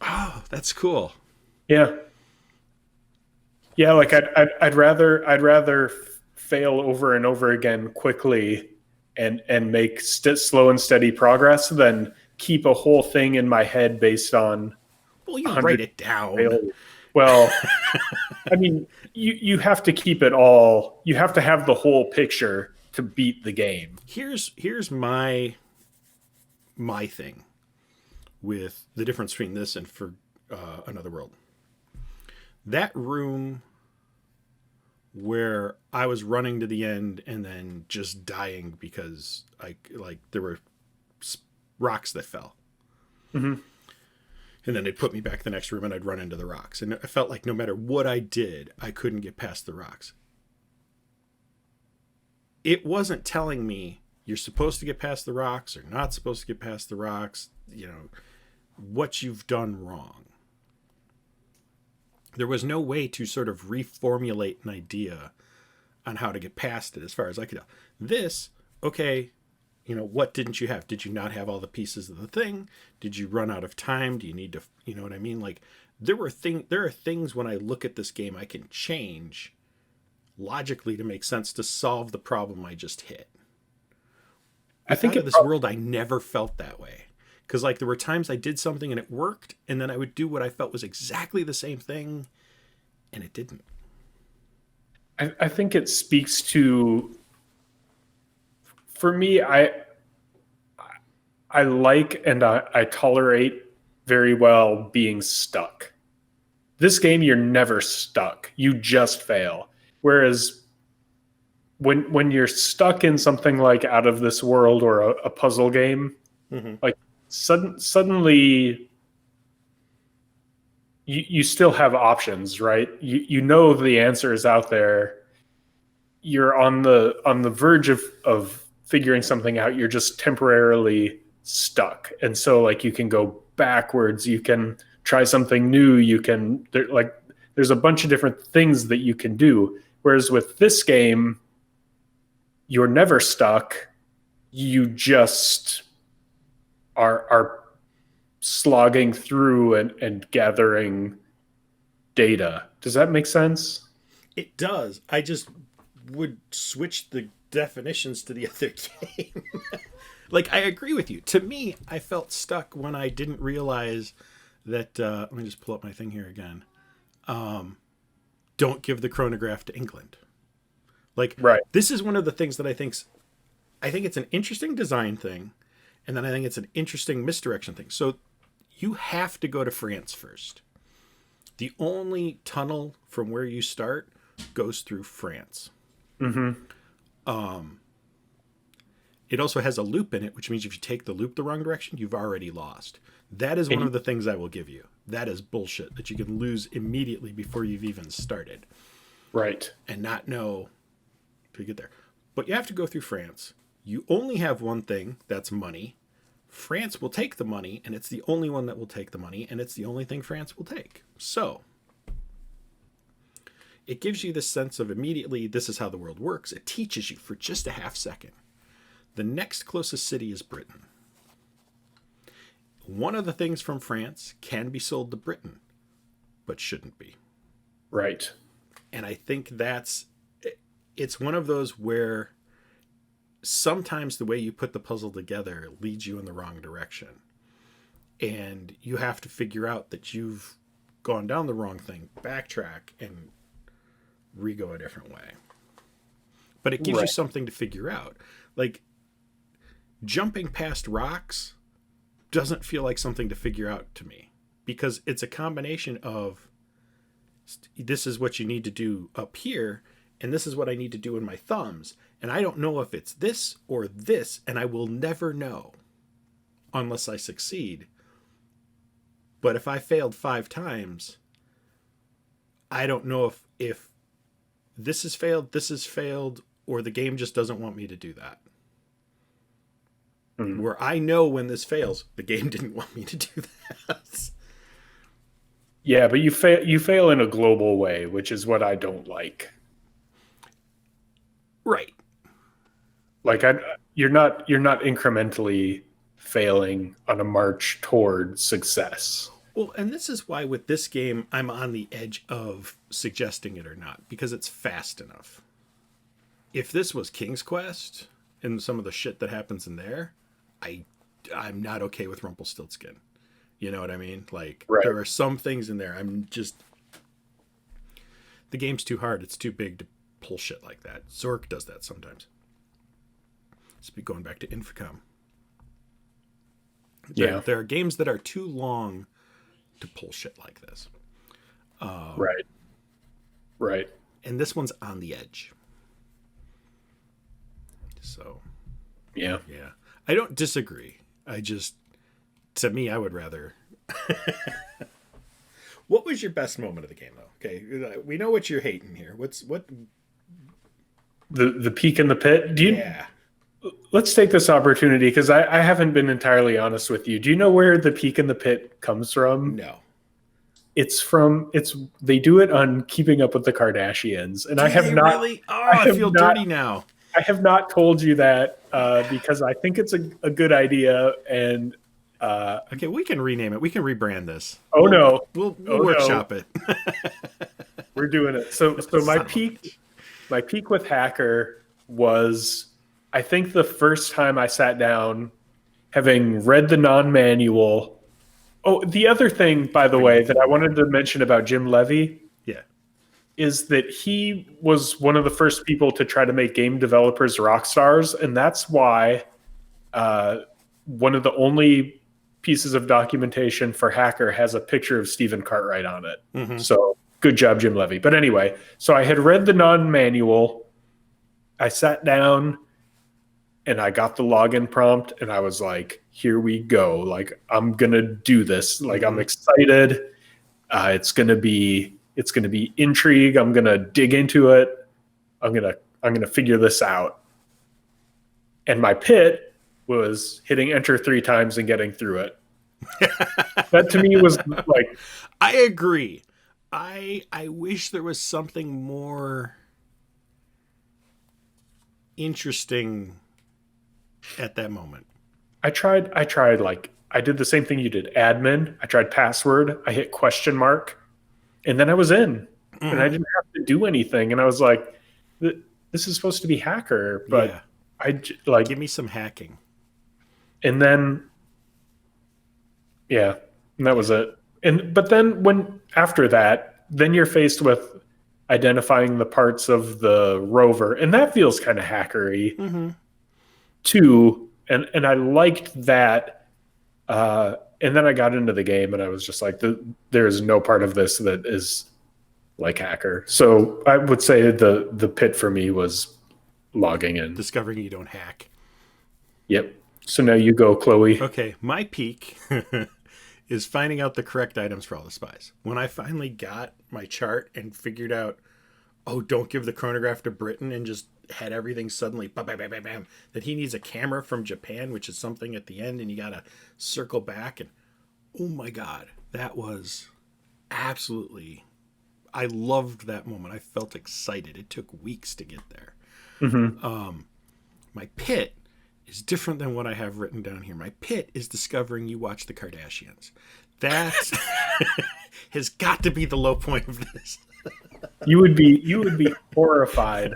Oh, that's cool. yeah, yeah. Like I'd rather fail over and over again quickly and make slow and steady progress than keep a whole thing in my head based on Well, a you write hundred it down. failures. Well, I mean, you have to keep it all. You have to have the whole picture to beat the game. Here's my thing with the difference between this and for Another World. That room where I was running to the end and then just dying because there were rocks that fell. Mm-hmm. And then they'd put me back in the next room and I'd run into the rocks. And I felt like no matter what I did, I couldn't get past the rocks. It wasn't telling me you're supposed to get past the rocks or not supposed to get past the rocks, what you've done wrong. There was no way to sort of reformulate an idea on how to get past it as far as I could tell. This, okay, what didn't you have? Did you not have all the pieces of the thing? Did you run out of time? Do you need to, you know what I mean? Like there are things when I look at this game I can change logically to make sense to solve the problem I just hit. I think in this world I never felt that way. Because there were times I did something and it worked, and then I would do what I felt was exactly the same thing, and it didn't. I think it speaks to, for me, I like and I tolerate very well being stuck. This game, you're never stuck. You just fail. Whereas when you're stuck in something like Out of This World or a puzzle game, mm-hmm. Suddenly you still have options, right? You know the answer is out there. You're on the verge of figuring something out. You're just temporarily stuck, and so you can go backwards. You can try something new. You can there's a bunch of different things that you can do. Whereas with this game, you're never stuck. You just are slogging through and gathering data. Does that make sense? It does. I just would switch the definitions to the other game. I agree with you. To me, I felt stuck when I didn't realize that, let me just pull up my thing here again. Don't give the chronograph to England. Right. This is one of the things that I think it's an interesting design thing. And then I think it's an interesting misdirection thing. So you have to go to France first. The only tunnel from where you start goes through France. Mm-hmm. It also has a loop in it, which means if you take the loop the wrong direction, you've already lost. That is one of the things I will give you. That is bullshit that you can lose immediately before you've even started. Right. And not know to get there. But you have to go through France. You only have one thing, that's money. France will take the money, and it's the only one that will take the money, and it's the only thing France will take. So it gives you this sense of immediately, this is how the world works. It teaches you for just a half second. The next closest city is Britain. One of the things from France can be sold to Britain, but shouldn't be. Right. And I think it's one of those where sometimes the way you put the puzzle together leads you in the wrong direction. And you have to figure out that you've gone down the wrong thing, backtrack, and re-go a different way. But it gives you something to figure out. Jumping past rocks doesn't feel like something to figure out to me. Because it's a combination of, this is what you need to do up here, and this is what I need to do in my thumbs. And I don't know if it's this or this, and I will never know unless I succeed. But if I failed 5 times, I don't know if this is failed, or the game just doesn't want me to do that. Mm-hmm. Where I know when this fails, the game didn't want me to do that. Yeah, but you fail in a global way, which is what I don't like. Right. You're not incrementally failing on a march toward success. Well, and this is why with this game I'm on the edge of suggesting it or not, because it's fast enough. If this was King's Quest and some of the shit that happens in there, I'm not okay with Rumpelstiltskin. You know what I mean? There are some things in there the game's too hard. It's too big to pull shit like that. Zork does that sometimes. Going back to Infocom. Yeah. There are games that are too long to pull shit like this. Right. and this one's on the edge. So, Yeah. I don't disagree. To me, I would rather. What was your best moment of the game, though? Okay, we know what you're hating here. What? The peak in the pit. Yeah. Let's take this opportunity because I haven't been entirely honest with you. Do you know where the peak in the pit comes from? No. They do it on Keeping Up with the Kardashians, and I have not. Really? Oh, I feel dirty now. I have not told you that because I think it's a good idea. And okay, we can rename it. We can rebrand this. No, we'll workshop it. We're doing it. So my peak with Hacker was, I think, the first time I sat down, having read the non-manual. Oh, the other thing, by the way, that I wanted to mention about Jim Levy, is that he was one of the first people to try to make game developers rock stars, and that's why one of the only pieces of documentation for Hacker has a picture of Stephen Cartwright on it. Mm-hmm. So good job, Jim Levy. But anyway, so I had read the non-manual. I sat down and I got the login prompt and I was like, here we go. Like, I'm going to do this. Like, I'm excited. It's going to be intrigue. I'm going to dig into it. I'm going to figure this out. And my pit was hitting enter 3 times and getting through it. That to me was like, I agree. I wish there was something more interesting at that moment. I tried like, I did the same thing you did. Admin. I tried password. I hit question mark, and then I was in, and I didn't have to do anything. And I was like, this is supposed to be Hacker, but give me some hacking. And then, and that was it. But then after that, then you're faced with identifying the parts of the rover, and that feels kind of hackery too. And I liked that. And then I got into the game, and I was just like, there is no part of this that is like Hacker. So I would say the pit for me was logging in, discovering you don't hack. Yep. So now you go, Chloe. Okay, my peak is finding out the correct items for all the spies. When I finally got my chart and figured out, don't give the chronograph to Britain, and just had everything suddenly bam, bam, bam, bam, bam, that he needs a camera from Japan, which is something at the end, and you gotta circle back, and oh my god, that was absolutely, I loved that moment. I felt excited. It took weeks to get there. My pit is different than what I have written down here. My pit is discovering you watch the Kardashians. That has got to be the low point of this. You would be horrified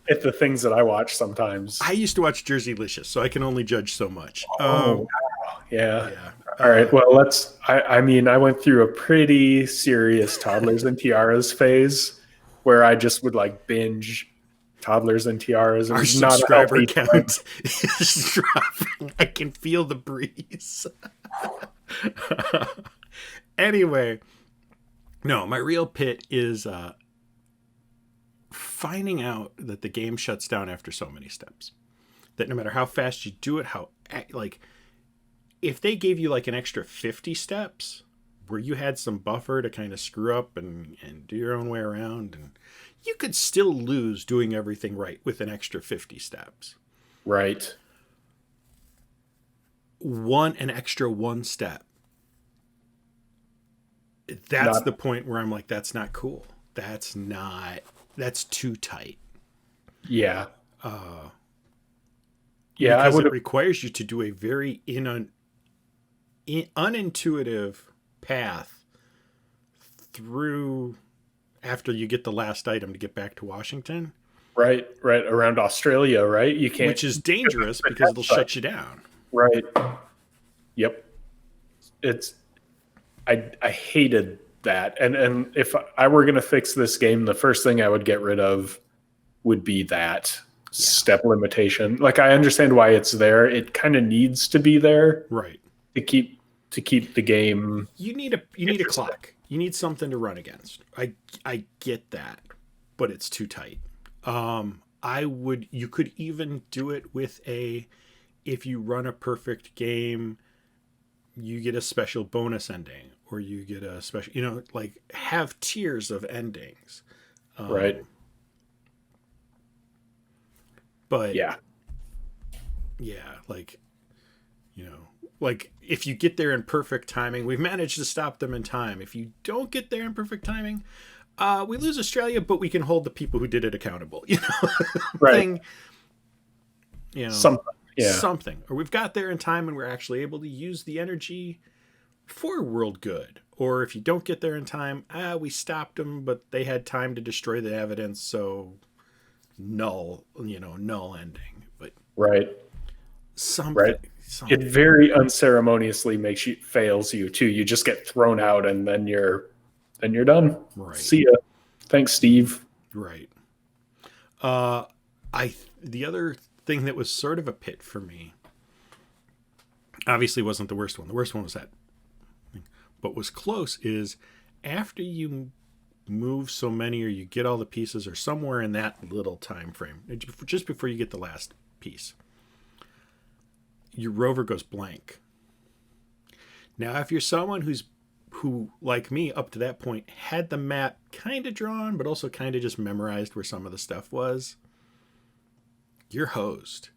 at the things that I watch sometimes. I used to watch Jerseylicious, so I can only judge so much. Wow. Yeah. All right. Well, I went through a pretty serious Toddlers and Tiaras phase where I just would like binge Toddlers and Tiaras. Our subscriber count is dropping. I can feel the breeze. Anyway, no, my real pit is finding out that the game shuts down after so many steps. That no matter how fast you do it, if they gave you like an extra 50 steps where you had some buffer to kind of screw up and do your own way around, and you could still lose doing everything right with an extra 50 steps. Right. An extra one step. That's the point where I'm like, that's not cool. That's too tight. Yeah. Because it requires you to do a very unintuitive path through after you get the last item to get back to Washington. Right. Around Australia, right? You can't. Which is dangerous because it'll shut you down. Right. Yep. I hated that. And if I were going to fix this game, the first thing I would get rid of would be that step limitation. Like, I understand why it's there. It kind of needs to be there. Right. To keep the game. You need a clock. You need something to run against. I get that. but it's too tight. You could even do it with if you run a perfect game, you get a special bonus ending, or you get a special, like have tiers of endings. Right. But yeah, like, like if you get there in perfect timing, we've managed to stop them in time. If you don't get there in perfect timing, we lose Australia, but we can hold the people who did it accountable. right. Thing, Something. Yeah. something. Or we've got there in time and we're actually able to use the energy for world good. Or if you don't get there in time, we stopped them, but they had time to destroy the evidence, so null ending. But Right. something. Right. It very unceremoniously fails you too. You just get thrown out, and then you're done. Right. See ya. Thanks, Steve. Right. The other thing that was sort of a pit for me, obviously wasn't the worst one. The worst one was that, but was close, is after you move so many, or you get all the pieces, or somewhere in that little time frame, just before you get the last piece, your rover goes blank. Now, if you're someone who, like me, up to that point, had the map kind of drawn, but also kind of just memorized where some of the stuff was, you're hosed.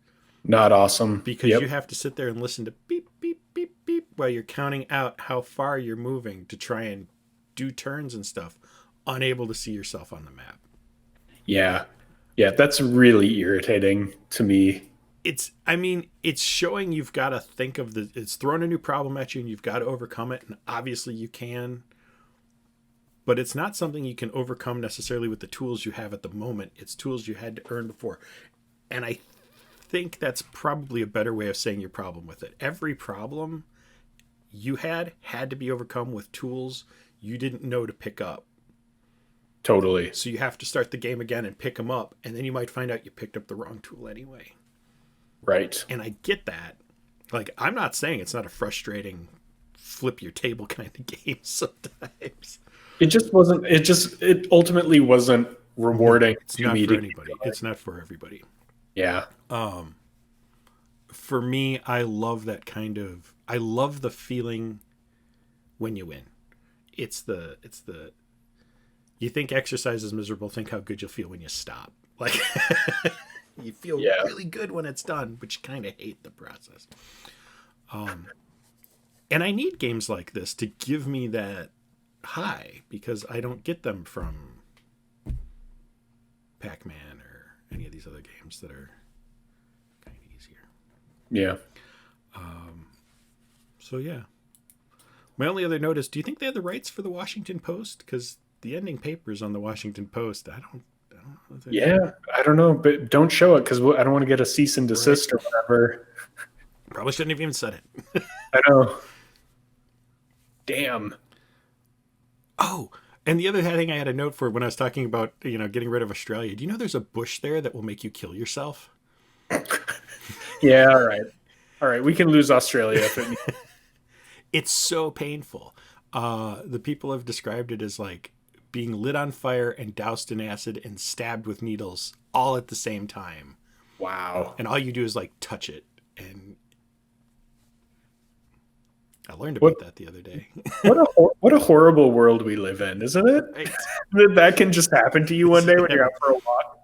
Not awesome. Because you have to sit there and listen to beep, beep, beep, beep while you're counting out how far you're moving to try and do turns and stuff, unable to see yourself on the map. Yeah. Yeah, that's really irritating to me. It's showing you've got to think of it's thrown a new problem at you and you've got to overcome it. And obviously you can, but it's not something you can overcome necessarily with the tools you have at the moment. It's tools you had to earn before. And I think that's probably a better way of saying your problem with it. Every problem you had to be overcome with tools you didn't know to pick up. Totally. So you have to start the game again and pick them up. And then you might find out you picked up the wrong tool anyway. Right. And I get that. Like, I'm not saying it's not a frustrating flip your table kind of game sometimes. It just wasn't. It ultimately wasn't rewarding. It's not for anybody. It's not for everybody. Yeah. For me, I love the feeling when you win. It's the you think exercise is miserable, think how good you'll feel when you stop. Like you feel really good when it's done, but you kind of hate the process. And I need games like this to give me that high, because I don't get them from Pac-Man or any of these other games that are kind of easier. Yeah. So yeah. My only other note is, do you think they have the rights for the Washington Post? Because the ending papers on the Washington Post, I don't know. I don't know, but don't show it because I don't want to get a cease and desist or whatever. Probably shouldn't have even said it. I know. Damn. Oh, and the other thing I had a note for when I was talking about, getting rid of Australia. Do you know there's a bush there that will make you kill yourself? Yeah, all right. All right, we can lose Australia if it It's so painful. The people have described it as like being lit on fire and doused in acid and stabbed with needles all at the same time. Wow. And all you do is like touch it. And I learned about that the other day. What a horrible world we live in, isn't it? Right. That can just happen to you one day when you're out for a walk.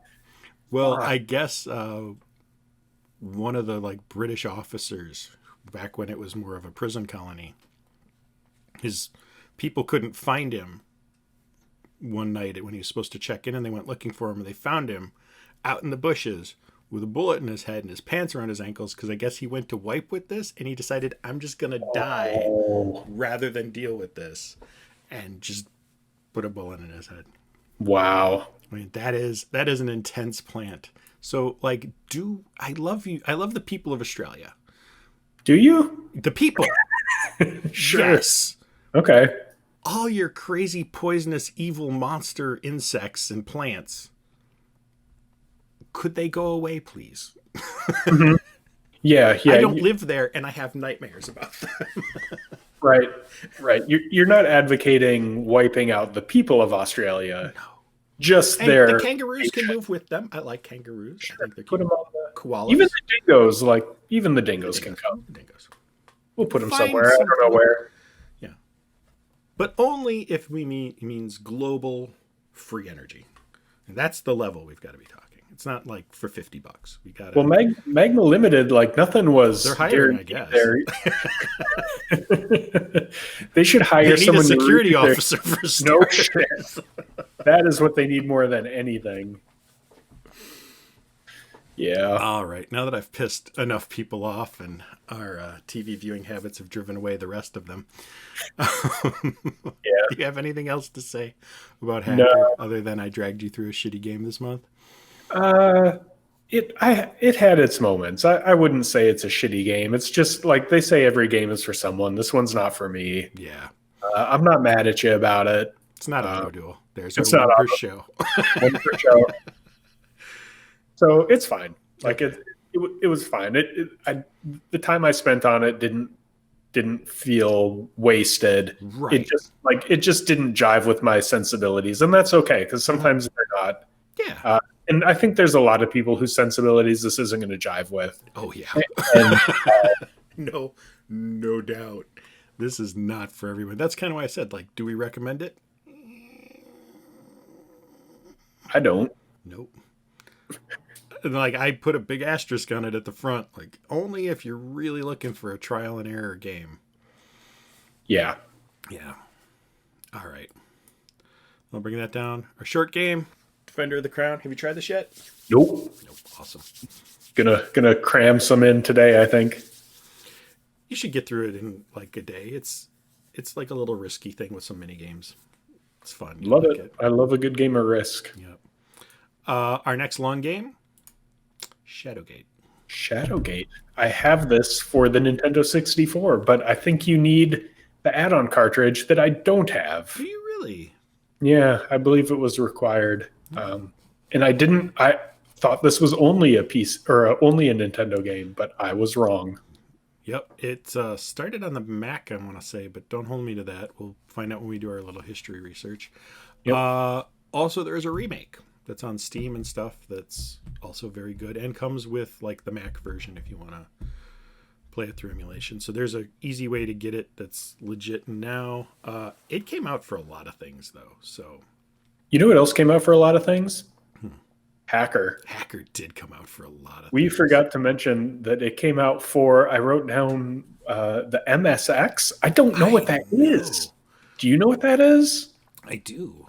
Well, I guess one of the like British officers, back when it was more of a prison colony, his people couldn't find him one night when he was supposed to check in, and they went looking for him, and they found him out in the bushes with a bullet in his head and his pants around his ankles, because I guess he went to wipe with this and he decided, I'm just going to die rather than deal with this, and just put a bullet in his head. Wow. I mean, that is an intense plant. So like, I love the people of Australia. Do you? The people. Sure. Yes. Okay. All your crazy, poisonous, evil monster insects and plants. Could they go away, please? Mm-hmm. Yeah. I don't live there, and I have nightmares about them. Right. You're not advocating wiping out the people of Australia. No. just And their the kangaroos can move with them. I like kangaroos. Sure, I think they're put cute. them on the Koalas. Even the dingoes, even the dingoes can come. The dingoes. We'll put them Find somewhere. I don't know where. Yeah, but only if we means global free energy, and that's the level we've got to be talking. It's not like for $50. We got Well, Magma Limited, nothing was. They're hiring, I guess. They should hire they need someone a security to officer for no shit. That is what they need more than anything. Yeah. All right. Now that I've pissed enough people off and our TV viewing habits have driven away the rest of them, do you have anything else to say about Hacker other than I dragged you through a shitty game this month? It had its moments. I wouldn't say it's a shitty game. It's just like they say every game is for someone. This one's not for me. Yeah. I'm not mad at you about it. It's not Auto Duel. There's it's one not per show. One per show. So it's fine. Like it was fine. The time I spent on it didn't feel wasted. Right. It just didn't jive with my sensibilities, and that's okay because sometimes they're not. Yeah. And I think there's a lot of people whose sensibilities this isn't going to jive with. Oh yeah. And, no doubt. This is not for everyone. That's kind of why I said, like, do we recommend it? I don't. Nope. Like, I put a big asterisk on it at the front. Like, only if you're really looking for a trial and error game. Yeah. Yeah. All right. I'll bring that down. Our short game, Defender of the Crown. Have you tried this yet? Nope. Awesome. Gonna cram some in today, I think. You should get through it in like a day. It's like a little risky thing with some mini games. It's fun. Love it. I love a good game of Risk. Yep. Our next long game, Shadowgate. Shadowgate. I have this for the Nintendo 64, but I think you need the add-on cartridge that I don't have. Do you really? Yeah, I believe it was required. And I thought this was only a piece or only a Nintendo game, but I was wrong. Yep, it started on the Mac, I want to say, but don't hold me to that. We'll find out when we do our little history research. Yep. Also, there's a remake that's on Steam and stuff that's also very good and comes with like the Mac version if you want to play it through emulation. So there's an easy way to get it that's legit now. It came out for a lot of things, though. So, you know what else came out for a lot of things? Hacker. Hacker did come out for a lot of things. We forgot to mention that it came out for, I wrote down the MSX. I don't know what that is. Do you know what that is? I do.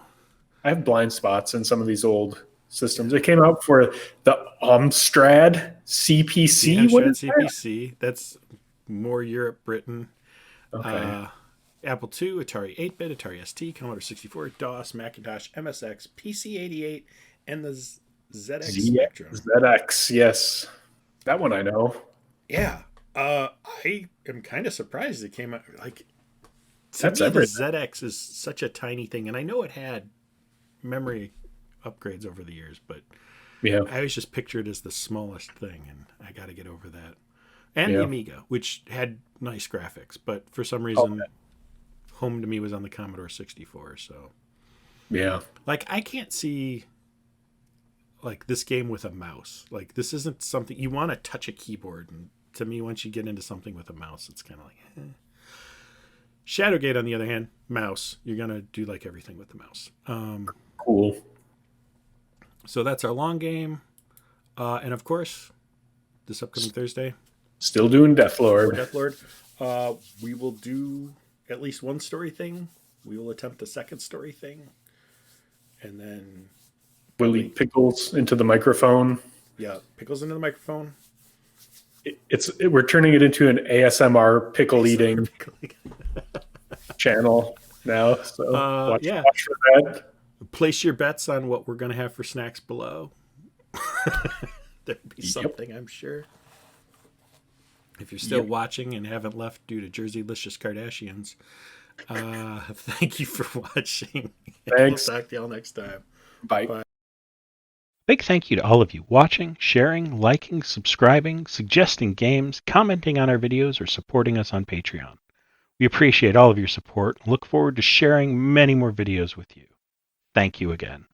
I have blind spots in some of these old systems. It came out for the Amstrad CPC. What is CPC? That's more Europe, Britain. Okay. Apple II, Atari 8-bit, Atari ST, Commodore 64, DOS, Macintosh, MSX, PC-88, and the ZX Spectrum. ZX, yes. That one I know. Yeah. I am kind of surprised it came out. Like, that's everything. The ZX is such a tiny thing, and I know it had memory upgrades over the years, but I always just picture it as the smallest thing, and I got to get over that. And the Amiga, which had nice graphics, but for some reason, home to me was on the Commodore 64. So, like, I can't see like this game with a mouse. Like, this isn't something you want to touch a keyboard, and to me, once you get into something with a mouse, it's kind of like Shadowgate, on the other hand, mouse. You're gonna do like everything with the mouse. Cool. So that's our long game, and of course, this upcoming Thursday, still doing Deathlord. We will do at least one story thing. We will attempt the second story thing, and then we'll eat pickles into the microphone. Yeah, pickles into the microphone. We're turning it into an ASMR pickle eating channel now. So watch for that. Place your bets on what we're going to have for snacks below. There'll be something, I'm sure. If you're still watching and haven't left due to Jerseylicious Kardashians, thank you for watching. Thanks. We'll talk to y'all next time. Bye. Big thank you to all of you watching, sharing, liking, subscribing, suggesting games, commenting on our videos, or supporting us on Patreon. We appreciate all of your support and look forward to sharing many more videos with you. Thank you again.